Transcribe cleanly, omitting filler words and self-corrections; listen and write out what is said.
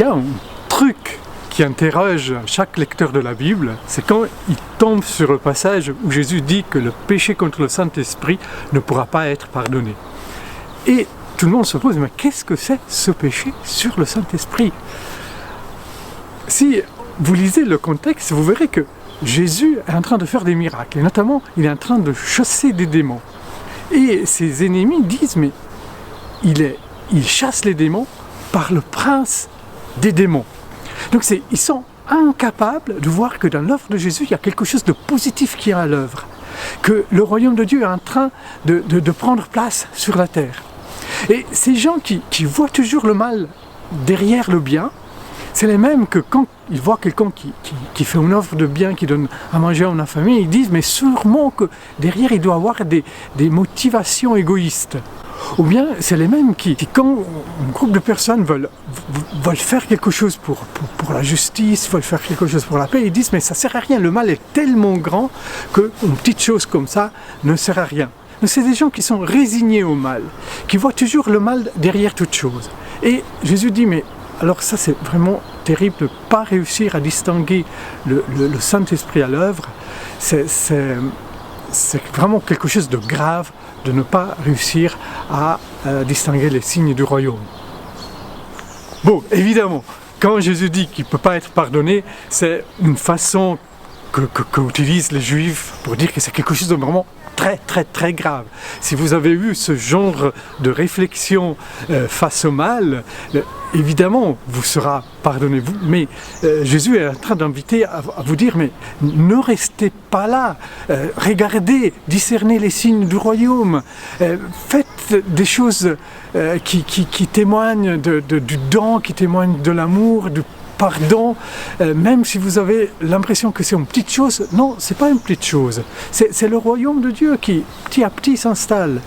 y a un truc qui interroge chaque lecteur de la Bible, c'est quand il tombe sur le passage où Jésus dit que le péché contre le Saint-Esprit ne pourra pas être pardonné. Et tout le monde se pose, mais qu'est-ce que c'est ce péché sur le Saint-Esprit? Si vous lisez le contexte, vous verrez que Jésus est en train de faire des miracles, et notamment il est en train de chasser des démons. Et ses ennemis disent, mais il chasse les démons par le prince des démons. Donc ils sont incapables de voir que dans l'œuvre de Jésus, il y a quelque chose de positif qui est à l'œuvre, que le royaume de Dieu est en train de prendre place sur la terre. Et ces gens qui voient toujours le mal derrière le bien, c'est les mêmes que quand ils voient quelqu'un qui fait une offre de bien, qui donne à manger à une famille, ils disent, mais sûrement que derrière il doit avoir des motivations égoïstes. Ou bien c'est les mêmes qui quand un groupe de personnes veulent faire quelque chose pour la justice, veulent faire quelque chose pour la paix, ils disent mais ça sert à rien, le mal est tellement grand qu'une petite chose comme ça ne sert à rien. Mais c'est des gens qui sont résignés au mal, qui voient toujours le mal derrière toute chose. Et Jésus dit mais alors ça c'est vraiment terrible de ne pas réussir à distinguer le Saint-Esprit à l'œuvre, c'est vraiment quelque chose de grave de ne pas réussir à distinguer les signes du royaume. Bon, évidemment, quand Jésus dit qu'il ne peut pas être pardonné, c'est une façon qu'utilisent les Juifs pour dire que c'est quelque chose de vraiment très très très grave. Si vous avez eu ce genre de réflexion face au mal, évidemment vous sera pardonné. Mais Jésus est en train d'inviter à vous dire, mais ne restez pas là, regardez, discernez les signes du royaume, faites des choses qui témoignent du don, qui témoignent de l'amour, du pardon, même si vous avez l'impression que c'est une petite chose, non, c'est pas une petite chose. C'est le royaume de Dieu qui, petit à petit, s'installe.